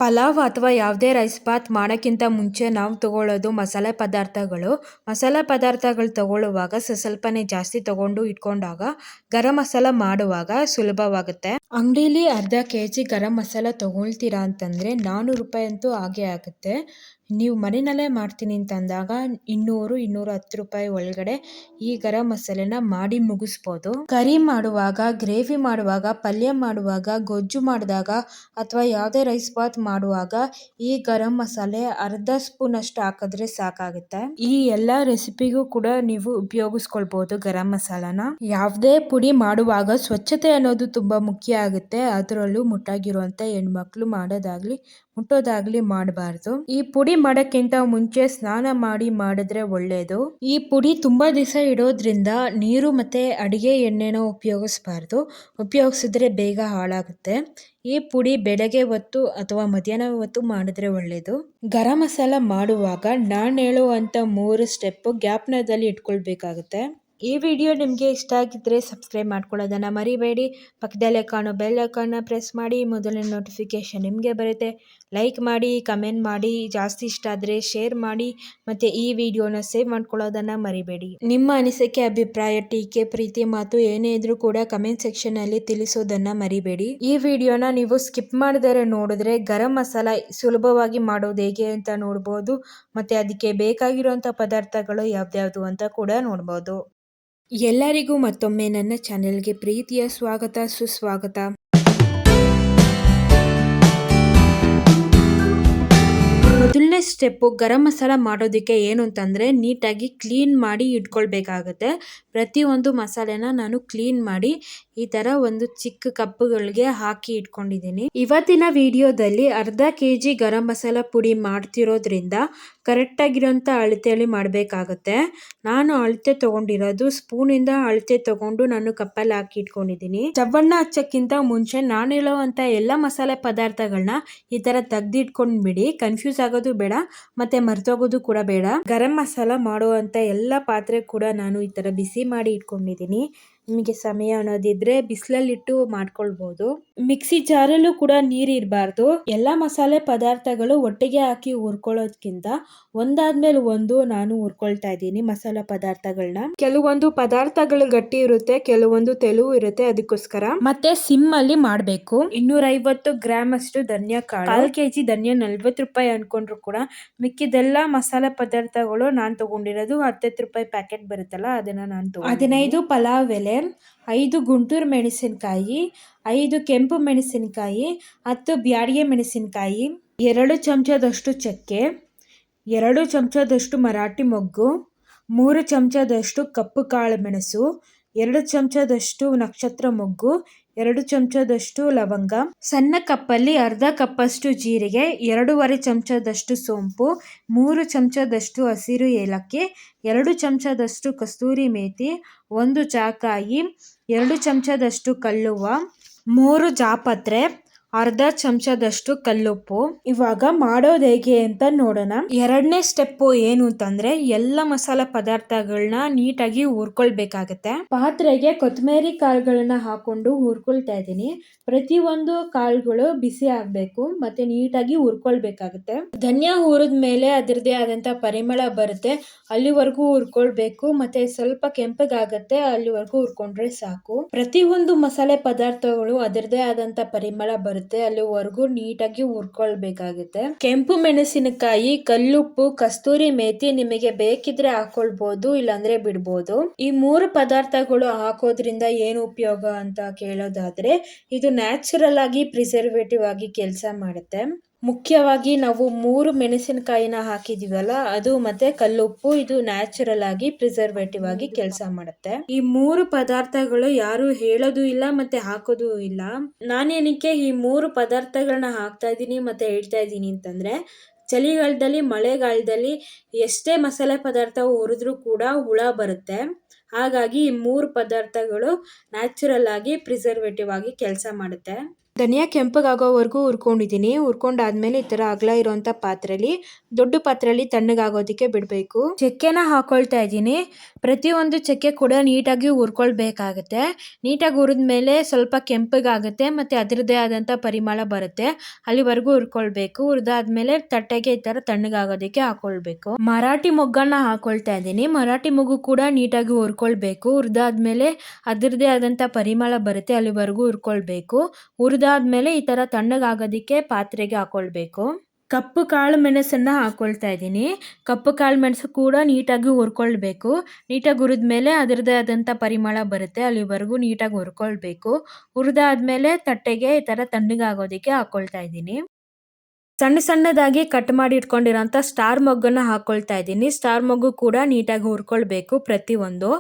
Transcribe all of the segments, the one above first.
ಪಲಾವ್ ಅಥವಾ ಯಾವುದೇ ರೈಸ್ ಬಾತ್ ಮಾಡೋಕ್ಕಿಂತ ಮುಂಚೆ ನಾವು ತಗೊಳ್ಳೋದು ಮಸಾಲೆ ಪದಾರ್ಥಗಳು ತಗೊಳ್ಳುವಾಗ ಸ್ವಲ್ಪನೇ ಜಾಸ್ತಿ ತಗೊಂಡು ಇಟ್ಕೊಂಡಾಗ ಗರಂ ಮಸಾಲ ಮಾಡುವಾಗ ಸುಲಭವಾಗುತ್ತೆ. ಅಂಗಡಿಲಿ ಅರ್ಧ ಕೆಜಿ ಗರಂ ಮಸಾಲ ತಗೊಳ್ತೀರಾ ಅಂತಂದರೆ 400 ರೂಪಾಯಿ ಅಂತೂ ಆಗೇ ಆಗುತ್ತೆ. ನೀವು ಮನೆಯಲ್ಲೇ ಮಾಡ್ತೀನಿ ಅಂತಂದಾಗ 200-210 ರೂಪಾಯಿ ಒಳಗಡೆ ಈ ಗರಂ ಮಸಾಲೆನ ಮಾಡಿ ಮುಗಿಸ್ಬೋದು. ಕರಿ ಮಾಡುವಾಗ, ಗ್ರೇವಿ ಮಾಡುವಾಗ, ಪಲ್ಯ ಮಾಡುವಾಗ, ಗೊಜ್ಜು ಮಾಡಿದಾಗ ಅಥವಾ ಯಾವುದೇ ರೈಸ್ ಬಾತ್ ಮಾಡುವಾಗ ಈ ಗರಂ ಮಸಾಲೆ ಅರ್ಧ ಸ್ಪೂನ್ ಅಷ್ಟು ಹಾಕಿದ್ರೆ ಸಾಕಾಗುತ್ತೆ. ಈ ಎಲ್ಲ ರೆಸಿಪಿಗೂ ಕೂಡ ನೀವು ಉಪಯೋಗಿಸ್ಕೊಳ್ಬೋದು ಗರಂ ಮಸಾಲಾನ. ಯಾವುದೇ ಪುಡಿ ಮಾಡುವಾಗ ಸ್ವಚ್ಛತೆ ಅನ್ನೋದು ತುಂಬಾ ಮುಖ್ಯ ಆಗುತ್ತೆ. ಅದರಲ್ಲೂ ಮುಟ್ಟಾಗಿರುವಂತ ಹೆಣ್ಮಕ್ಳು ಮುಟ್ಟೋದಾಗ್ಲಿ ಮಾಡಬಾರ್ದು. ಈ ಪುಡಿ ಮಾಡೋಕ್ಕಿಂತ ಮುಂಚೆ ಸ್ನಾನ ಮಾಡಿದ್ರೆ ಒಳ್ಳೇದು. ಈ ಪುಡಿ ತುಂಬಾ ದಿವಸ ಇಡೋದ್ರಿಂದ ನೀರು ಮತ್ತೆ ಅಡಿಗೆ ಎಣ್ಣೆನ ಉಪಯೋಗಿಸಿದ್ರೆ ಬೇಗ ಹಾಳಾಗುತ್ತೆ. ಈ ಪುಡಿ ಬೆಳಗ್ಗೆ ಹೊತ್ತು ಅಥವಾ ಮಧ್ಯಾಹ್ನ ಹೊತ್ತು ಮಾಡಿದ್ರೆ ಒಳ್ಳೇದು. ಗರಂ ಮಸಾಲ ಮಾಡುವಾಗ ನಾನು ಹೇಳುವಂತ 3 ಸ್ಟೆಪ್ ಜ್ಞಾಪನದಲ್ಲಿ ಇಟ್ಕೊಳ್ಬೇಕಾಗುತ್ತೆ. ಈ ವಿಡಿಯೋ ನಿಮಗೆ ಇಷ್ಟ ಆಗಿದ್ರೆ ಸಬ್ಸ್ಕ್ರೈಬ್ ಮಾಡ್ಕೊಳ್ಳೋದನ್ನ ಮರಿಬೇಡಿ. ಪಕ್ಕದಲ್ಲೇ ಕಾಣೋ ಬೆಲ್ ಐಕಾನ್ನ ಪ್ರೆಸ್ ಮಾಡಿ, ಮೊದಲನೇ ನೋಟಿಫಿಕೇಶನ್ ನಿಮಗೆ ಬರುತ್ತೆ. ಲೈಕ್ ಮಾಡಿ, ಕಮೆಂಟ್ ಮಾಡಿ, ಜಾಸ್ತಿ ಇಷ್ಟ ಆದರೆ ಶೇರ್ ಮಾಡಿ, ಮತ್ತೆ ಈ ವಿಡಿಯೋನ ಸೇವ್ ಮಾಡ್ಕೊಳ್ಳೋದನ್ನ ಮರಿಬೇಡಿ. ನಿಮ್ಮ ಅನಿಸಿಕೆ, ಅಭಿಪ್ರಾಯ, ಟೀಕೆ, ಪ್ರೀತಿ ಮಾತು ಏನೇ ಇದ್ರೂ ಕೂಡ ಕಮೆಂಟ್ ಸೆಕ್ಷನ್ ಅಲ್ಲಿ ತಿಳಿಸೋದನ್ನ ಮರಿಬೇಡಿ. ಈ ವಿಡಿಯೋನ ನೀವು ಸ್ಕಿಪ್ ಮಾಡದೇ ನೋಡಿದ್ರೆ ಗರಂ ಮಸಾಲ ಸುಲಭವಾಗಿ ಮಾಡೋದು ಹೇಗೆ ಅಂತ ನೋಡ್ಬೋದು. ಮತ್ತೆ ಅದಕ್ಕೆ ಬೇಕಾಗಿರುವಂತ ಪದಾರ್ಥಗಳು ಯಾವ್ದ್ಯಾವ್ದು ಅಂತ ಕೂಡ ನೋಡ್ಬೋದು. ಎಲ್ಲರಿಗೂ ಮತ್ತೊಮ್ಮೆ ನನ್ನ ಚಾನೆಲ್ಗೆ ಪ್ರೀತಿಯ ಸ್ವಾಗತ, ಸುಸ್ವಾಗತ. ಮೊದಲನೇ ಸ್ಟೆಪ್ಪು ಗರಂ ಮಸಾಲ ಮಾಡೋದಕ್ಕೆ ಏನು ಅಂತಂದರೆ ನೀಟಾಗಿ ಕ್ಲೀನ್ ಮಾಡಿ ಇಟ್ಕೊಳ್ಬೇಕಾಗತ್ತೆ. ಪ್ರತಿಯೊಂದು ಮಸಾಲೆನ ನಾನು ಕ್ಲೀನ್ ಮಾಡಿ ಈ ಥರ ಒಂದು ಚಿಕ್ಕ ಕಪ್ಪುಗಳಿಗೆ ಹಾಕಿ ಇಟ್ಕೊಂಡಿದ್ದೀನಿ. ಇವತ್ತಿನ ವಿಡಿಯೋದಲ್ಲಿ ಅರ್ಧ ಕೆಜಿ ಗರಂ ಮಸಾಲ ಪುಡಿ ಮಾಡ್ತಿರೋದ್ರಿಂದ ಕರೆಕ್ಟಾಗಿರೋಂಥ ಅಳತೆಯಲ್ಲಿ ಮಾಡಬೇಕಾಗತ್ತೆ. ನಾನು ಅಳತೆ ತೊಗೊಂಡಿರೋದು ಸ್ಪೂನಿಂದ ಅಳತೆ ತೊಗೊಂಡು ನಾನು ಕಪ್ಪಲ್ಲಿ ಹಾಕಿ ಇಟ್ಕೊಂಡಿದ್ದೀನಿ. ಸ್ಟವ್ವನ್ನ ಹಚ್ಚೋಕ್ಕಿಂತ ಮುಂಚೆ ನಾನು ಹೇಳುವಂಥ ಎಲ್ಲ ಮಸಾಲೆ ಪದಾರ್ಥಗಳನ್ನ ಈ ಥರ ತೆಗ್ದಿಟ್ಕೊಂಡ್ಬಿಡಿ. ಕನ್ಫ್ಯೂಸ್ ಆಗೋದು ಬೇಡ, ಮತ್ತೆ ಮರ್ತೋಗೋದು ಕೂಡ ಬೇಡ. ಗರಂ ಮಸಾಲ ಮಾಡುವಂಥ ಎಲ್ಲ ಪಾತ್ರೆ ಕೂಡ ನಾನು ಈ ಥರ ಬಿಸಿ ಮಾಡಿ ಇಟ್ಕೊಂಡಿದ್ದೀನಿ. ನಿಮಗೆ ಸಮಯ ಅನ್ನೋದಿದ್ರೆ ಬಿಸಿಲಲ್ಲಿಟ್ಟು ಮಾಡ್ಕೊಳ್ಬೋದು. ಮಿಕ್ಸಿ ಜಾರಲ್ಲೂ ಕೂಡ ನೀರು ಇರಬಾರ್ದು. ಎಲ್ಲ ಮಸಾಲೆ ಪದಾರ್ಥಗಳು ಒಟ್ಟಿಗೆ ಹಾಕಿ ಹುರ್ಕೊಳ್ಳೋದ್ಕಿಂತ ಒಂದಾದ್ಮೇಲೆ ಒಂದು ನಾನು ಹುರ್ಕೊಳ್ತಾ ಇದ್ದೀನಿ ಮಸಾಲೆ ಪದಾರ್ಥಗಳನ್ನ. ಕೆಲವೊಂದು ಪದಾರ್ಥಗಳು ಗಟ್ಟಿ ಇರುತ್ತೆ, ಕೆಲವೊಂದು ತೆಳುವು ಇರುತ್ತೆ, ಅದಕ್ಕೋಸ್ಕರ ಮತ್ತೆ ಸಿಮ್ ಅಲ್ಲಿ ಮಾಡಬೇಕು. 250 ಗ್ರಾಮ್ ಅಷ್ಟು ಧನಿಯಾ ಕಾಳು, 1/4 ಕೆಜಿ ಧನಿಯಾ 40 ರೂಪಾಯಿ ಅನ್ಕೊಂಡ್ರು ಕೂಡ ಮಿಕ್ಕಿದೆಲ್ಲ ಮಸಾಲೆ ಪದಾರ್ಥಗಳು ನಾನು ತಗೊಂಡಿರೋದು 10 ರೂಪಾಯಿ ಪ್ಯಾಕೆಟ್ ಬರುತ್ತಲ್ಲ ಅದನ್ನ ನಾನು 15 ಪಲಾವ್ ಎಲೆ, 5 ಗುಂಟೂರು ಮೆಣಸಿನಕಾಯಿ, 5 ಕೆಂಪು ಮೆಣಸಿನಕಾಯಿ, 10 ಬ್ಯಾಡಗೆ ಮೆಣಸಿನಕಾಯಿ, 2 ಚಮಚದಷ್ಟು ಚಕ್ಕೆ, 2 ಚಮಚದಷ್ಟು ಮರಾಠಿ ಮೊಗ್ಗು, 3 ಚಮಚದಷ್ಟು ಕಪ್ಪು ಕಾಳು ಮೆಣಸು, 2 ಚಮಚದಷ್ಟು ನಕ್ಷತ್ರ ಮೊಗ್ಗು, 2 ಚಮಚದಷ್ಟು ಲವಂಗ, ಸಣ್ಣ ಕಪ್ಪಲ್ಲಿ ಅರ್ಧ ಕಪ್ಪಷ್ಟು ಜೀರಿಗೆ, 2.5 ಚಮಚದಷ್ಟು ಸೋಂಪು, 3 ಚಮಚದಷ್ಟು ಹಸಿರು ಏಲಕ್ಕಿ, 2 ಚಮಚದಷ್ಟು ಕಸ್ತೂರಿ ಮೇಥಿ, 1 ಜಾಕಾಯಿ, 2 ಚಮಚದಷ್ಟು ಕಲ್ಲುವ್ವ, 3 ಜಾಪತ್ರೆ, ಅರ್ಧ ಚಮಚದಷ್ಟು ಕಲ್ಲುಪ್ಪು. ಇವಾಗ ಮಾಡೋದು ಹೇಗೆ ಅಂತ ನೋಡೋಣ. ಎರಡನೇ ಸ್ಟೆಪ್ ಏನು ಅಂತಂದ್ರೆ ಎಲ್ಲ ಮಸಾಲೆ ಪದಾರ್ಥಗಳನ್ನ ನೀಟಾಗಿ ಹುರ್ಕೊಳ್ಬೇಕಾಗತ್ತೆ. ಪಾತ್ರೆಗೆ ಕೊತ್ತಂಬರಿ ಕಾಳುಗಳನ್ನ ಹಾಕೊಂಡು ಹುರ್ಕೊಳ್ತಾ ಇದ್ದೀನಿ. ಪ್ರತಿಯೊಂದು ಕಾಳುಗಳು ಬಿಸಿ ಆಗ್ಬೇಕು ಮತ್ತೆ ನೀಟಾಗಿ ಹುರ್ಕೊಳ್ಬೇಕಾಗತ್ತೆ. ಧನಿಯಾ ಹುರಿದ್ಮೇಲೆ ಅದರದೇ ಆದಂತ ಪರಿಮಳ ಬರುತ್ತೆ, ಅಲ್ಲಿವರೆಗೂ ಹುರ್ಕೊಳ್ಬೇಕು. ಮತ್ತೆ ಸ್ವಲ್ಪ ಕೆಂಪಗಾಗತ್ತೆ, ಅಲ್ಲಿವರೆಗೂ ಹುರ್ಕೊಂಡ್ರೆ ಸಾಕು. ಪ್ರತಿಯೊಂದು ಮಸಾಲೆ ಪದಾರ್ಥಗಳು ಅದರದೇ ಆದಂತ ಪರಿಮಳ ಬರುತ್ತೆ, ಅಲ್ಲಿವರೆಗೂ ನೀಟಾಗಿ ಹುರ್ಕೊಳ್ಬೇಕಾಗುತ್ತೆ. ಕೆಂಪು ಮೆಣಸಿನಕಾಯಿ, ಕಲ್ಲುಪ್ಪು, ಕಸ್ತೂರಿ ಮೇಥಿ ನಿಮಗೆ ಬೇಕಿದ್ರೆ ಹಾಕೊಳ್ಬಹುದು, ಇಲ್ಲಾಂದ್ರೆ ಬಿಡ್ಬೋದು. ಈ 3 ಪದಾರ್ಥಗಳು ಹಾಕೋದ್ರಿಂದ ಏನು ಉಪಯೋಗ ಅಂತ ಕೇಳೋದಾದ್ರೆ ಇದು ನ್ಯಾಚುರಲ್ ಆಗಿ ಪ್ರಿಸರ್ವೇಟಿವ್ ಆಗಿ ಕೆಲಸ ಮಾಡುತ್ತೆ. ಮುಖ್ಯವಾಗಿ ನಾವು 3 ಮೆಣಸಿನಕಾಯಿನ ಹಾಕಿದೀವಲ್ಲ ಅದು ಮತ್ತೆ ಕಲ್ಲುಪ್ಪು, ಇದು ನ್ಯಾಚುರಲ್ ಆಗಿ ಪ್ರಿಸರ್ವೇಟಿವ್ ಆಗಿ ಕೆಲಸ ಮಾಡುತ್ತೆ. ಈ 3 ಪದಾರ್ಥಗಳು ಯಾರು ಹೇಳೋದು ಇಲ್ಲ ಮತ್ತೆ ಹಾಕೋದು ಇಲ್ಲ. ನಾನೇನಕ್ಕೆ ಈ 3 ಪದಾರ್ಥಗಳನ್ನ ಹಾಕ್ತಾ ಇದ್ದೀನಿ ಮತ್ತೆ ಹೇಳ್ತಾ ಇದ್ದೀನಿ ಅಂತಂದ್ರೆ ಚಳಿಗಾಲದಲ್ಲಿ, ಮಳೆಗಾಲದಲ್ಲಿ ಎಷ್ಟೇ ಮಸಾಲೆ ಪದಾರ್ಥ ಹುರಿದ್ರೂ ಕೂಡ ಹುಳ ಬರುತ್ತೆ. ಹಾಗಾಗಿ ಈ 3 ಪದಾರ್ಥಗಳು ನ್ಯಾಚುರಲ್ ಆಗಿ ಪ್ರಿಸರ್ವೇಟಿವ್ ಆಗಿ ಕೆಲಸ ಮಾಡುತ್ತೆ. ಧನಿಯಾ ಕೆಂಪಗಾಗೋವರೆಗೂ ಹುರ್ಕೊಂಡಿದ್ದೀನಿ. ಹುರ್ಕೊಂಡಾದ್ಮೇಲೆ ಈ ಥರ ಅಗಲ ಇರೋಂಥ ಪಾತ್ರೆಯಲ್ಲಿ, ದೊಡ್ಡ ಪಾತ್ರೆಯಲ್ಲಿ ತಣ್ಣಗಾಗೋದಕ್ಕೆ ಬಿಡಬೇಕು. ಚಕ್ಕೆನ ಹಾಕೊಳ್ತಾ ಇದ್ದೀನಿ. ಪ್ರತಿಯೊಂದು ಚಕ್ಕೆ ಕೂಡ ನೀಟಾಗಿ ಹುರ್ಕೊಳ್ಬೇಕಾಗತ್ತೆ. ನೀಟಾಗಿ ಹುರಿದ್ಮೇಲೆ ಸ್ವಲ್ಪ ಕೆಂಪಗಾಗುತ್ತೆ ಮತ್ತು ಅದರದ್ದೇ ಆದಂಥ ಪರಿಮಳ ಬರುತ್ತೆ. ಅಲ್ಲಿವರೆಗೂ ಹುರ್ಕೊಳ್ಬೇಕು. ಹುರಿದಾದ್ಮೇಲೆ ತಟ್ಟೆಗೆ ಈ ಥರ ತಣ್ಣಗಾಗೋದಕ್ಕೆ ಹಾಕೊಳ್ಬೇಕು. ಮರಾಠಿ ಮೊಗ್ಗನ್ನ ಹಾಕೊಳ್ತಾ ಇದ್ದೀನಿ. ಮರಾಠಿ ಮೊಗ್ಗು ಕೂಡ ನೀಟಾಗಿ ಹುರ್ಕೊಳ್ಬೇಕು. ಹುರಿದಾದ್ಮೇಲೆ ಅದರದ್ದೇ ಆದಂಥ ಪರಿಮಳ ಬರುತ್ತೆ, ಅಲ್ಲಿವರೆಗೂ ಹುರ್ಕೊಳ್ಬೇಕು. ಹುರಿದಾದ್ಮೇಲೆ ಈ ಥರ ತಣ್ಣಗಾಗೋದಕ್ಕೆ ಪಾತ್ರೆಗೆ ಹಾಕೊಳ್ಬೇಕು. ಕಪ್ಪು ಕಾಳು ಮೆಣಸನ್ನು ಹಾಕ್ಕೊಳ್ತಾ ಇದ್ದೀನಿ. ಕಪ್ಪು ಕಾಳು ಮೆಣಸು ಕೂಡ ನೀಟಾಗಿ ಹುರ್ಕೊಳ್ಬೇಕು. ನೀಟಾಗಿ ಹುರಿದ್ಮೇಲೆ ಅದರದ್ದೇ ಆದಂಥ ಪರಿಮಳ ಬರುತ್ತೆ, ಅಲ್ಲಿವರೆಗೂ ನೀಟಾಗಿ ಹುರ್ಕೊಳ್ಬೇಕು. ಹುರಿದಾದ್ಮೇಲೆ ತಟ್ಟೆಗೆ ಈ ಥರ ತಣ್ಣಗಾಗೋದಕ್ಕೆ ಹಾಕ್ಕೊಳ್ತಾ ಇದ್ದೀನಿ. ಸಣ್ಣ ಸಣ್ಣದಾಗಿ ಕಟ್ ಮಾಡಿ ಇಟ್ಕೊಂಡಿರೋಂಥ ಸ್ಟಾರ್ ಮೊಗ್ಗನ್ನು ಹಾಕ್ಕೊಳ್ತಾ ಇದ್ದೀನಿ. ಸ್ಟಾರ್ ಮೊಗ್ಗು ಕೂಡ ನೀಟಾಗಿ ಹುರ್ಕೊಳ್ಬೇಕು ಪ್ರತಿಯೊಂದು.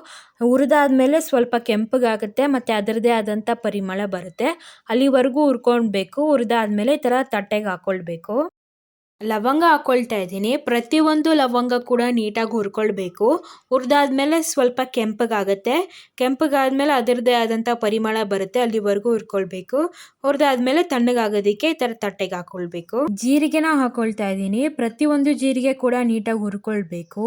ಹುರಿದಾದ್ಮೇಲೆ ಸ್ವಲ್ಪ ಕೆಂಪಗಾಗುತ್ತೆ ಮತ್ತು ಅದರದ್ದೇ ಆದಂಥ ಪರಿಮಳ ಬರುತ್ತೆ, ಅಲ್ಲಿವರೆಗೂ ಹುರ್ಕೊಳ್ಬೇಕು. ಹುರಿದಾದ್ಮೇಲೆ ಈ ಥರ ತಟ್ಟೆಗೆ ಹಾಕ್ಕೊಳ್ಬೇಕು. ಲವಂಗ ಹಾಕ್ಕೊಳ್ತಾ ಇದ್ದೀನಿ. ಪ್ರತಿಯೊಂದು ಲವಂಗ ಕೂಡ ನೀಟಾಗಿ ಹುರ್ಕೊಳ್ಬೇಕು. ಹುರಿದಾದ್ಮೇಲೆ ಸ್ವಲ್ಪ ಕೆಂಪಗಾಗುತ್ತೆ. ಕೆಂಪಗಾದ್ಮೇಲೆ ಅದರದ್ದೇ ಆದಂಥ ಪರಿಮಳ ಬರುತ್ತೆ, ಅಲ್ಲಿವರೆಗೂ ಹುರ್ಕೊಳ್ಬೇಕು. ಹುರಿದಾದ್ಮೇಲೆ ತಣ್ಣಗಾಗೋದಕ್ಕೆ ಈ ಥರ ತಟ್ಟೆಗೆ ಹಾಕ್ಕೊಳ್ಬೇಕು. ಜೀರಿಗೆನ ಹಾಕ್ಕೊಳ್ತಾ ಇದ್ದೀನಿ. ಪ್ರತಿಯೊಂದು ಜೀರಿಗೆ ಕೂಡ ನೀಟಾಗಿ ಹುರ್ಕೊಳ್ಬೇಕು.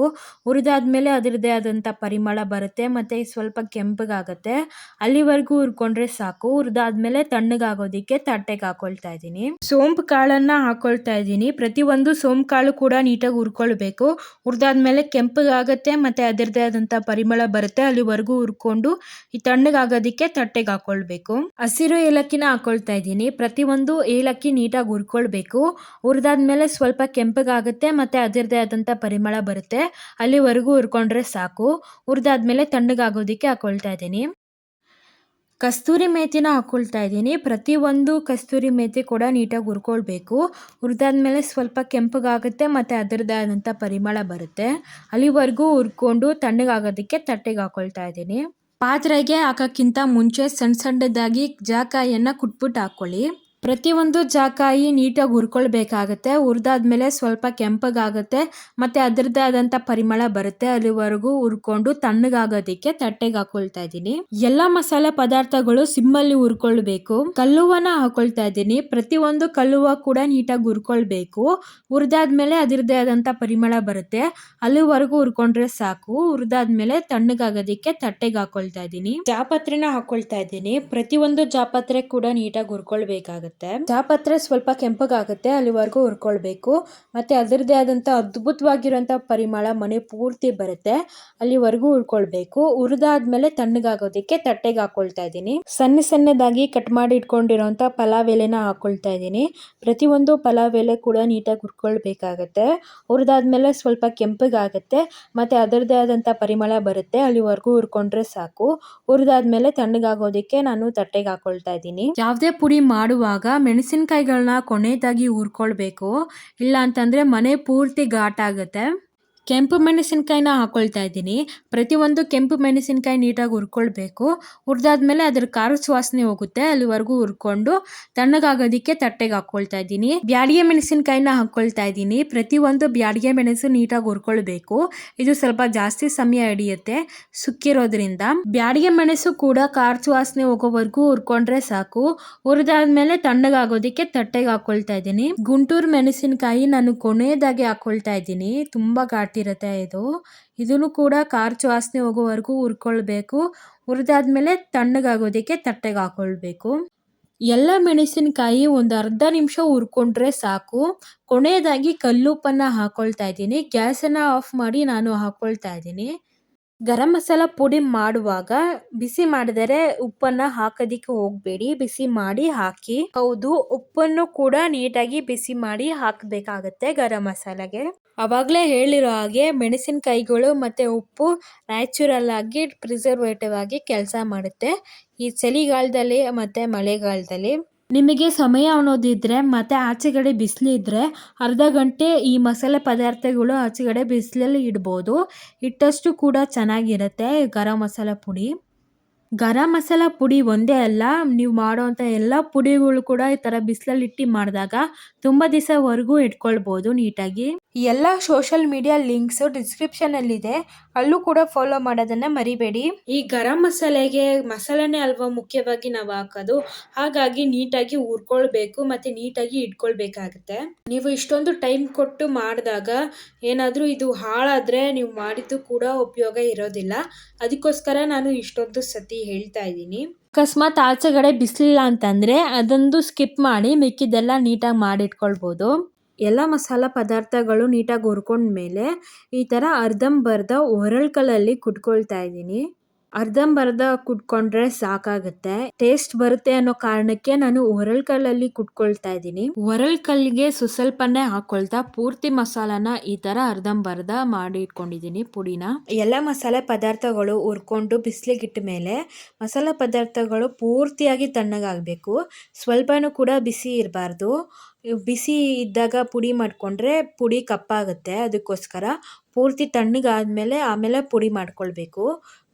ಹುರಿದಾದ್ಮೇಲೆ ಅದರದ್ದೇ ಆದಂಥ ಪರಿಮಳ ಬರುತ್ತೆ ಮತ್ತು ಸ್ವಲ್ಪ ಕೆಂಪಗಾಗುತ್ತೆ, ಅಲ್ಲಿವರೆಗೂ ಹುರ್ಕೊಂಡ್ರೆ ಸಾಕು. ಹುರಿದಾದ್ಮೇಲೆ ತಣ್ಣಗಾಗೋದಕ್ಕೆ ತಟ್ಟೆಗೆ ಹಾಕ್ಕೊಳ್ತಾ ಇದ್ದೀನಿ. ಸೋಂಪು ಕಾಳನ್ನು ಹಾಕ್ಕೊಳ್ತಾ ಇದ್ದೀನಿ. ಪ್ರತಿಯೊಂದು ಸೋಂಪು ಕಾಳು ಕೂಡ ನೀಟಾಗಿ ಹುರ್ಕೊಳ್ಬೇಕು. ಹುರಿದಾದ್ಮೇಲೆ ಕೆಂಪಗಾಗುತ್ತೆ ಮತ್ತು ಅದರದ್ದೇ ಆದಂಥ ಪರಿಮಳ ಬರುತ್ತೆ, ಅಲ್ಲಿವರೆಗೂ ಹುರ್ಕೊಂಡು ಈ ತಣ್ಣಗಾಗೋದಕ್ಕೆ ತಟ್ಟೆಗೆ ಹಾಕ್ಕೊಳ್ಬೇಕು. ಹಸಿರು ಏಲಕ್ಕಿನ ಹಾಕ್ಕೊಳ್ತಾ ಇದ್ದೀನಿ. ಪ್ರತಿಯೊಂದು ಏಲಕ್ಕಿ ನೀಟಾಗಿ ಹುರ್ಕೊಳ್ಬೇಕು. ಹುರಿದಾದ್ಮೇಲೆ ಸ್ವಲ್ಪ ಕೆಂಪಗಾಗುತ್ತೆ ಮತ್ತು ಅದರದ್ದೇ ಆದಂಥ ಪರಿಮಳ ಬರುತ್ತೆ, ಅಲ್ಲಿವರೆಗೂ ಹುರ್ಕೊಂಡ್ರೆ ಸಾಕು. ಹುರಿದಾದ್ಮೇಲೆ ತಣ್ಣಗಾಗೋದಕ್ಕೆ ಹಾಕ್ಕೊಳ್ತಾ ಇದ್ದೀನಿ. ಕಸ್ತೂರಿ ಮೇಥಿನ ಹಾಕ್ಕೊಳ್ತಾ ಇದ್ದೀನಿ. ಪ್ರತಿಯೊಂದು ಕಸ್ತೂರಿ ಮೇಥಿ ಕೂಡ ನೀಟಾಗಿ ಹುರ್ಕೊಳ್ಬೇಕು. ಹುರಿದಾದ್ಮೇಲೆ ಸ್ವಲ್ಪ ಕೆಂಪಗಾಗುತ್ತೆ ಮತ್ತು ಅದರದ್ದೇ ಆದಂಥ ಪರಿಮಳ ಬರುತ್ತೆ, ಅಲ್ಲಿವರೆಗೂ ಹುರ್ಕೊಂಡು ತಣ್ಣಗಾಗೋದಕ್ಕೆ ತಟ್ಟೆಗೆ ಹಾಕ್ಕೊಳ್ತಾ ಇದ್ದೀನಿ. ಪಾತ್ರೆಗೆ ಹಾಕೋಕ್ಕಿಂತ ಮುಂಚೆ ಸಣ್ಣ ಸಣ್ಣದಾಗಿ ಜಾಕಾಯಿಯನ್ನು ಕುಟ್ಬಿಟ್ಟು ಹಾಕ್ಕೊಳ್ಳಿ. ಪ್ರತಿಯೊಂದು ಜಾಕಾಯಿ ನೀಟಾಗಿ ಹುರ್ಕೊಳ್ಬೇಕಾಗತ್ತೆ. ಹುರಿದಾದ್ಮೇಲೆ ಸ್ವಲ್ಪ ಕೆಂಪಗಾಗುತ್ತೆ ಮತ್ತು ಅದರದ್ದೇ ಆದಂಥ ಪರಿಮಳ ಬರುತ್ತೆ, ಅಲ್ಲಿವರೆಗೂ ಹುರ್ಕೊಂಡು ತಣ್ಣಗಾಗೋದಕ್ಕೆ ತಟ್ಟೆಗೆ ಹಾಕ್ಕೊಳ್ತಾ ಇದ್ದೀನಿ. ಎಲ್ಲ ಮಸಾಲೆ ಪದಾರ್ಥಗಳು ಸಿಮ್ಮಲ್ಲಿ ಹುರ್ಕೊಳ್ಬೇಕು. ಕಲ್ಲುವನ್ನ ಹಾಕ್ಕೊಳ್ತಾ ಇದ್ದೀನಿ. ಪ್ರತಿಯೊಂದು ಕಲ್ಲುವ ಕೂಡ ನೀಟಾಗಿ ಹುರ್ಕೊಳ್ಬೇಕು. ಹುರಿದಾದ್ಮೇಲೆ ಅದರದ್ದೇ ಆದಂಥ ಪರಿಮಳ ಬರುತ್ತೆ, ಅಲ್ಲಿವರೆಗೂ ಹುರ್ಕೊಂಡ್ರೆ ಸಾಕು. ಹುರಿದಾದ್ಮೇಲೆ ತಣ್ಣಗಾಗೋದಕ್ಕೆ ತಟ್ಟೆಗೆ ಹಾಕ್ಕೊಳ್ತಾ ಇದ್ದೀನಿ. ಜಾಪತ್ರೆನ ಹಾಕ್ಕೊಳ್ತಾ ಇದ್ದೀನಿ. ಪ್ರತಿಯೊಂದು ಜಾಪತ್ರೆ ಕೂಡ ನೀಟಾಗಿ ಹುರ್ಕೊಳ್ಬೇಕಾಗುತ್ತೆ. ಜಾಪತ್ರೆ ಸ್ವಲ್ಪ ಕೆಂಪಗಾಗುತ್ತೆ, ಅಲ್ಲಿವರೆಗೂ ಹುರ್ಕೊಳ್ಬೇಕು. ಮತ್ತೆ ಅದರದ್ದೇ ಆದಂಥ ಅದ್ಭುತವಾಗಿರುವಂಥ ಪರಿಮಳ ಮನೆ ಪೂರ್ತಿ ಬರುತ್ತೆ, ಅಲ್ಲಿವರೆಗೂ ಹುರ್ಕೊಳ್ಬೇಕು. ಹುರಿದಾದ್ಮೇಲೆ ತಣ್ಣಗಾಗೋದಕ್ಕೆ ತಟ್ಟೆಗೆ ಹಾಕ್ಕೊಳ್ತಾ ಇದ್ದೀನಿ. ಸಣ್ಣ ಸಣ್ಣದಾಗಿ ಕಟ್ ಮಾಡಿ ಇಟ್ಕೊಂಡಿರೋಂಥ ಪಲಾವ್ ಎಲೆನ ಹಾಕ್ಕೊಳ್ತಾ ಇದ್ದೀನಿ. ಪ್ರತಿಯೊಂದು ಪಲಾವ್ ಎಲೆ ಕೂಡ ನೀಟಾಗಿ ಹುರ್ಕೊಳ್ಬೇಕಾಗತ್ತೆ. ಹುರಿದಾದ್ಮೇಲೆ ಸ್ವಲ್ಪ ಕೆಂಪಗಾಗುತ್ತೆ ಮತ್ತು ಅದರದ್ದೇ ಆದಂಥ ಪರಿಮಳ ಬರುತ್ತೆ, ಅಲ್ಲಿವರೆಗೂ ಹುರ್ಕೊಂಡ್ರೆ ಸಾಕು. ಹುರಿದಾದ್ಮೇಲೆ ತಣ್ಣಗಾಗೋದಕ್ಕೆ ನಾನು ತಟ್ಟೆಗೆ ಹಾಕ್ಕೊಳ್ತಾ ಇದ್ದೀನಿ. ಯಾವುದೇ ಪುಡಿ ಮಾಡುವಾಗ ಮೆಣಸಿನಕಾಯಿಗಳನ್ನ ಕೊನೆಯದಾಗಿ ಹುರ್ಕೊಳ್ಬೇಕು, ಇಲ್ಲ ಅಂತಂದರೆ ಮನೆ ಪೂರ್ತಿ ಘಾಟಾಗುತ್ತೆ. ಕೆಂಪು ಮೆಣಸಿನ್ಕಾಯಿನ ಹಾಕ್ಕೊಳ್ತಾ ಇದ್ದೀನಿ. ಪ್ರತಿಯೊಂದು ಕೆಂಪು ಮೆಣಸಿನ್ಕಾಯಿ ನೀಟಾಗಿ ಹುರ್ಕೊಳ್ಬೇಕು. ಹುರಿದಾದ್ಮೇಲೆ ಅದ್ರ ಖಾರದ ಸುವಾಸನೆ ಹೋಗುತ್ತೆ, ಅಲ್ಲಿವರೆಗೂ ಹುರ್ಕೊಂಡು ತಣ್ಣಗಾಗೋದಕ್ಕೆ ತಟ್ಟೆಗೆ ಹಾಕ್ಕೊಳ್ತಾ ಇದ್ದೀನಿ. ಬ್ಯಾಡಿಗೆ ಮೆಣಸಿನ್ಕಾಯಿನ ಹಾಕ್ಕೊಳ್ತಾ ಇದ್ದೀನಿ. ಪ್ರತಿಯೊಂದು ಬ್ಯಾಡಿಗೆ ಮೆಣಸು ನೀಟಾಗಿ ಹುರ್ಕೊಳ್ಬೇಕು. ಇದು ಸ್ವಲ್ಪ ಜಾಸ್ತಿ ಸಮಯ ಹಿಡಿಯುತ್ತೆ ಸುಕ್ಕಿರೋದ್ರಿಂದ. ಬ್ಯಾಡಿಗೆ ಮೆಣಸು ಕೂಡ ಖಾರದ ಸುವಾಸನೆ ಹೋಗೋವರೆಗೂ ಹುರ್ಕೊಂಡ್ರೆ ಸಾಕು. ಹುರಿದಾದ್ಮೇಲೆ ತಣ್ಣಗಾಗೋದಕ್ಕೆ ತಟ್ಟೆಗೆ ಹಾಕ್ಕೊಳ್ತಾ ಇದ್ದೀನಿ. ಗುಂಟೂರು ಮೆಣಸಿನಕಾಯಿ ನಾನು ಕೊನೆಯದಾಗಿ ಹಾಕ್ಕೊಳ್ತಾ ಇದ್ದೀನಿ. ತುಂಬ ಘಾಟಿರುತ್ತೆ ಇದನ್ನು ಕೂಡ ಖಾರದ ವಾಸನೆ ಹೋಗೋವರೆಗೂ ಹುರ್ಕೊಳ್ಬೇಕು. ಹುರಿದಾದ್ಮೇಲೆ ತಣ್ಣಗಾಗೋದಕ್ಕೆ ತಟ್ಟೆಗೆ ಹಾಕ್ಕೊಳ್ಬೇಕು. ಎಲ್ಲ ಮೆಣಸಿನಕಾಯಿ ಒಂದು ಅರ್ಧ ನಿಮಿಷ ಹುರ್ಕೊಂಡ್ರೆ ಸಾಕು. ಕೊನೆಯದಾಗಿ ಕಲ್ಲುಪ್ಪನ್ನು ಹಾಕ್ಕೊಳ್ತಾ ಇದ್ದೀನಿ. ಗ್ಯಾಸನ್ನು ಆಫ್ ಮಾಡಿ ನಾನು ಹಾಕ್ಕೊಳ್ತಾ ಇದ್ದೀನಿ. ಗರಂ ಮಸಾಲ ಪುಡಿ ಮಾಡುವಾಗ ಬಿಸಿ ಮಾಡಿದರೆ ಉಪ್ಪನ್ನು ಹಾಕೋದಿಕ್ಕೆ ಹೋಗಬೇಡಿ, ಬಿಸಿ ಮಾಡಿ ಹಾಕಿ. ಹೌದು, ಉಪ್ಪನ್ನು ಕೂಡ ನೀಟಾಗಿ ಬಿಸಿ ಮಾಡಿ ಹಾಕಬೇಕಾಗತ್ತೆ ಗರಂ ಮಸಾಲೆಗೆ. ಆವಾಗಲೇ ಹೇಳಿರೋ ಹಾಗೆ ಮೆಣಸಿನಕಾಯಿಗಳು ಮತ್ತು ಉಪ್ಪು ನ್ಯಾಚುರಲ್ ಆಗಿ ಪ್ರಿಸರ್ವೇಟಿವ್ ಆಗಿ ಕೆಲಸ ಮಾಡುತ್ತೆ ಈ ಚಳಿಗಾಲದಲ್ಲಿ ಮತ್ತು ಮಳೆಗಾಲದಲ್ಲಿ. ನಿಮಗೆ ಸಮಯ ಅನ್ನೋದಿದ್ದರೆ ಮತ್ತು ಆಚೆಗಡೆ ಬಿಸಿಲಿದ್ರೆ ಅರ್ಧ ಗಂಟೆ ಈ ಮಸಾಲೆ ಪದಾರ್ಥಗಳು ಆಚೆಗಡೆ ಬಿಸಿಲಲ್ಲಿ ಇಡ್ಬೋದು. ಇಟ್ಟಷ್ಟು ಕೂಡ ಚೆನ್ನಾಗಿರುತ್ತೆ ಗರಂ ಮಸಾಲ ಪುಡಿ. ಗರಂ ಮಸಾಲ ಪುಡಿ ಒಂದೇ ಅಲ್ಲ, ನೀವು ಮಾಡೋವಂಥ ಎಲ್ಲ ಪುಡಿಗಳು ಕೂಡ ಈ ಥರ ಬಿಸಿಲಲ್ಲಿಟ್ಟು ಮಾಡಿದಾಗ ತುಂಬ ದಿವಸವರೆಗೂ ಇಟ್ಕೊಳ್ಬೋದು ನೀಟಾಗಿ. ಎಲ್ಲ ಸೋಷಿಯಲ್ ಮೀಡಿಯಾ ಲಿಂಕ್ಸು ಡಿಸ್ಕ್ರಿಪ್ಷನಲ್ಲಿದೆ, ಅಲ್ಲೂ ಕೂಡ ಫಾಲೋ ಮಾಡೋದನ್ನು ಮರಿಬೇಡಿ. ಈ ಗರಂ ಮಸಾಲೆಗೆ ಮಸಾಲೆನೇ ಅಲ್ವಾ ಮುಖ್ಯವಾಗಿ ನಾವು ಹಾಕೋದು, ಹಾಗಾಗಿ ನೀಟಾಗಿ ಹುರ್ಕೊಳ್ಬೇಕು ಮತ್ತು ನೀಟಾಗಿ ಇಟ್ಕೊಳ್ಬೇಕಾಗುತ್ತೆ. ನೀವು ಇಷ್ಟೊಂದು ಟೈಮ್ ಕೊಟ್ಟು ಮಾಡಿದಾಗ ಏನಾದರೂ ಇದು ಹಾಳಾದರೆ ನೀವು ಮಾಡಿದ್ದು ಕೂಡ ಉಪಯೋಗ ಇರೋದಿಲ್ಲ. ಅದಕ್ಕೋಸ್ಕರ ನಾನು ಇಷ್ಟೊಂದು ಸತಿ ಹೇಳ್ತಾ ಇದ್ದೀನಿ. ಅಕಸ್ಮಾತ್ ಆಚೆಗಡೆ ಬಿಸಿಲಿಲ್ಲ ಅಂತಂದರೆ ಅದೊಂದು ಸ್ಕಿಪ್ ಮಾಡಿ ಮಿಕ್ಕಿದ್ದೆಲ್ಲ ನೀಟಾಗಿ ಮಾಡಿಟ್ಕೊಳ್ಬೋದು. ಎಲ್ಲ ಮಸಾಲ ಪದಾರ್ಥಗಳು ನೀಟಾಗಿ ಹುರ್ಕೊಂಡ್ಮೇಲೆ ಈ ಥರ ಅರ್ಧಂಬರ್ಧ ಒರಳ್ಕಲ್ಲಲ್ಲಿ ಕುಟ್ಕೊಳ್ತಾ ಇದ್ದೀನಿ. ಅರ್ಧಂಬರ್ಧ ಕುಟ್ಕೊಂಡ್ರೆ ಸಾಕಾಗುತ್ತೆ. ಟೇಸ್ಟ್ ಬರುತ್ತೆ ಅನ್ನೋ ಕಾರಣಕ್ಕೆ ನಾನು ಒರಳ್ಕಲ್ಲಲ್ಲಿ ಕುಟ್ಕೊಳ್ತಾ ಇದ್ದೀನಿ. ಒರಳ್ಕಲ್ಲಿಗೆ ಸ್ವಲ್ಪನೇ ಹಾಕೊಳ್ತಾ ಪೂರ್ತಿ ಮಸಾಲಾನ ಈ ತರ ಅರ್ಧಂಬರ್ಧ ಮಾಡಿ ಇಟ್ಕೊಂಡಿದ್ದೀನಿ ಪುಡಿನ. ಎಲ್ಲ ಮಸಾಲೆ ಪದಾರ್ಥಗಳು ಹುರ್ಕೊಂಡು ಬಿಸಿಲಿಗಿಟ್ಟ ಮೇಲೆ ಮಸಾಲೆ ಪದಾರ್ಥಗಳು ಪೂರ್ತಿಯಾಗಿ ತಣ್ಣಗಾಗಬೇಕು. ಸ್ವಲ್ಪನೂ ಕೂಡ ಬಿಸಿ ಇರಬಾರ್ದು. ಬಿಸಿ ಇದ್ದಾಗ ಪುಡಿ ಮಾಡಿಕೊಂಡ್ರೆ ಪುಡಿ ಕಪ್ಪಾಗುತ್ತೆ. ಅದಕ್ಕೋಸ್ಕರ ಪೂರ್ತಿ ತಣ್ಣಗಾದ್ಮೇಲೆ ಆಮೇಲೆ ಪುಡಿ ಮಾಡ್ಕೊಳ್ಬೇಕು.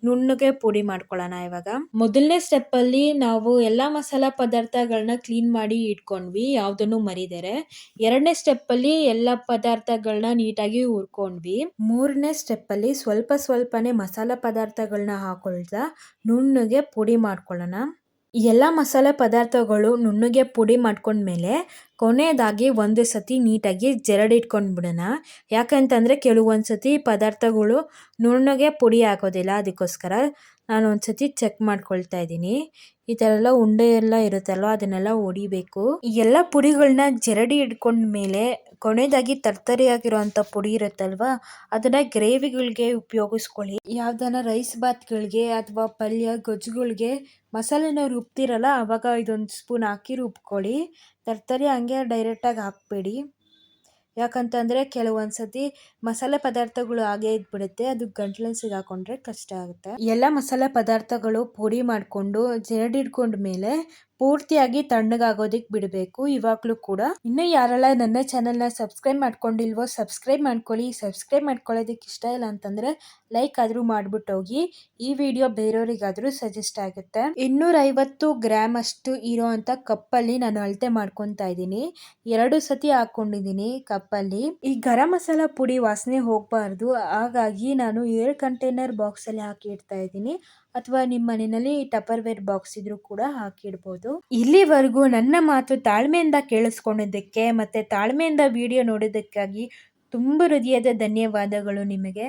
ನುಣ್ಣಗೆ ಪುಡಿ ಮಾಡ್ಕೊಳ್ಳೋಣ. ಇವಾಗ ಮೊದಲನೇ ಸ್ಟೆಪ್ಪಲ್ಲಿ ನಾವು ಎಲ್ಲ ಮಸಾಲ ಪದಾರ್ಥಗಳನ್ನ ಕ್ಲೀನ್ ಮಾಡಿ ಇಟ್ಕೊಂಡ್ವಿ, ಯಾವುದನ್ನು ಮರಿದೇರೆ. ಎರಡನೇ ಸ್ಟೆಪ್ಪಲ್ಲಿ ಎಲ್ಲ ಪದಾರ್ಥಗಳನ್ನ ನೀಟಾಗಿ ಹುರ್ಕೊಂಡ್ವಿ. ಮೂರನೇ ಸ್ಟೆಪ್ಪಲ್ಲಿ ಸ್ವಲ್ಪನೇ ಮಸಾಲ ಪದಾರ್ಥಗಳನ್ನ ಹಾಕೊಳ್ತಾ ನುಣ್ಣಗೆ ಪುಡಿ ಮಾಡ್ಕೊಳ್ಳೋಣ. ಎಲ್ಲ ಮಸಾಲೆ ಪದಾರ್ಥಗಳು ನುಣ್ಣಗೆ ಪುಡಿ ಮಾಡ್ಕೊಂಡ್ಮೇಲೆ ಕೊನೆಯದಾಗಿ ಒಂದು ಸತಿ ನೀಟಾಗಿ ಜರಡಿಟ್ಕೊಂಡ್ಬಿಡೋಣ. ಯಾಕಂತಂದರೆ ಕೆಲವೊಂದು ಸತಿ ಪದಾರ್ಥಗಳು ನುಣ್ಣಗೆ ಪುಡಿ ಆಗೋದಿಲ್ಲ. ಅದಕ್ಕೋಸ್ಕರ ನಾನು ಒಂದು ಸತಿ ಚೆಕ್ ಮಾಡ್ಕೊಳ್ತಾ ಇದ್ದೀನಿ. ಈ ಥರ ಎಲ್ಲ ಉಂಡೆ ಎಲ್ಲ ಇರುತ್ತಲ್ವ ಅದನ್ನೆಲ್ಲ ಹೊಡಿಬೇಕು. ಈ ಎಲ್ಲ ಪುಡಿಗಳನ್ನ ಜರಡಿ ಇಟ್ಕೊಂಡ್ಮೇಲೆ ಕೊನೆಯದಾಗಿ ತರ್ತರಿಯಾಗಿರೋವಂಥ ಪುಡಿ ಇರುತ್ತಲ್ವ ಅದನ್ನು ಗ್ರೇವಿಗಳಿಗೆ ಉಪಯೋಗಿಸ್ಕೊಳ್ಳಿ. ಯಾವ್ದಾನ ರೈಸ್ ಬಾತ್ಗಳಿಗೆ ಅಥವಾ ಪಲ್ಯ ಗೊಜ್ಜುಗಳಿಗೆ ಮಸಾಲೆನ ರುಬ್ತಿರಲ್ಲ ಆವಾಗ ಇದೊಂದು ಸ್ಪೂನ್ ಹಾಕಿ ರುಬ್ಕೊಳ್ಳಿ. ತರ್ತರಿ ಹಂಗೆ ಡೈರೆಕ್ಟಾಗಿ ಹಾಕಬೇಡಿ. ಯಾಕಂತಂದರೆ ಕೆಲವೊಂದು ಸತಿ ಮಸಾಲೆ ಪದಾರ್ಥಗಳು ಹಾಗೆ ಇದ್ಬಿಡುತ್ತೆ, ಅದು ಗಂಟ್ಲಲ್ಲಿ ಸಿಗಾಕೊಂಡ್ರೆ ಕಷ್ಟ ಆಗುತ್ತೆ. ಎಲ್ಲ ಮಸಾಲೆ ಪದಾರ್ಥಗಳು ಪುಡಿ ಮಾಡಿಕೊಂಡು ಜರಡಿಡ್ಕೊಂಡ ಮೇಲೆ ಪೂರ್ತಿಯಾಗಿ ತಣ್ಣಗಾಗೋದಕ್ಕೆ ಬಿಡಬೇಕು. ಇವಾಗಲೂ ಕೂಡ ಇನ್ನೂ ಯಾರೆಲ್ಲ ನನ್ನ ಚಾನಲ್ನ ಸಬ್ಸ್ಕ್ರೈಬ್ ಮಾಡ್ಕೊಂಡಿಲ್ವೋ ಸಬ್ಸ್ಕ್ರೈಬ್ ಮಾಡ್ಕೊಳ್ಳಿ. ಸಬ್ಸ್ಕ್ರೈಬ್ ಮಾಡ್ಕೊಳ್ಳೋದಕ್ಕೆ ಇಷ್ಟ ಇಲ್ಲ ಅಂತಂದರೆ ಲೈಕ್ ಆದರೂ ಮಾಡ್ಬಿಟ್ಟು ಹೋಗಿ. ಈ ವಿಡಿಯೋ ಬೇರೆಯವರಿಗಾದರೂ ಸಜೆಸ್ಟ್ ಆಗುತ್ತೆ. 250 ಗ್ರಾಮ್ ಅಷ್ಟು ಇರೋ ಅಂಥ ಕಪ್ಪಲ್ಲಿ ನಾನು ಅಳತೆ ಮಾಡ್ಕೊತಾ ಇದ್ದೀನಿ. 2 ಸತಿ ಹಾಕ್ಕೊಂಡಿದ್ದೀನಿ ಕಪ್ಪಲ್ಲಿ. ಈ ಗರಂ ಮಸಾಲ ಪುಡಿ ವಾಸನೆ ಹೋಗಬಾರ್ದು, ಹಾಗಾಗಿ ನಾನು 7 ಕಂಟೈನರ್ ಬಾಕ್ಸಲ್ಲಿ ಹಾಕಿ ಇಡ್ತಾ ಇದ್ದೀನಿ. ಅಥವಾ ನಿಮ್ಮ ಮನೆಯಲ್ಲಿ ಟಪರ್ವೇರ್ ಬಾಕ್ಸ್ ಇದ್ರೂ ಕೂಡ ಹಾಕಿಡ್ಬೋದು. ಇಲ್ಲಿವರೆಗೂ ನನ್ನ ಮಾತು ತಾಳ್ಮೆಯಿಂದ ಕೇಳಿಸ್ಕೊಂಡಿದ್ದಕ್ಕೆ ಮತ್ತು ತಾಳ್ಮೆಯಿಂದ ವಿಡಿಯೋ ನೋಡೋದಕ್ಕಾಗಿ ತುಂಬ ಹೃದಯದ ಧನ್ಯವಾದಗಳು ನಿಮಗೆ.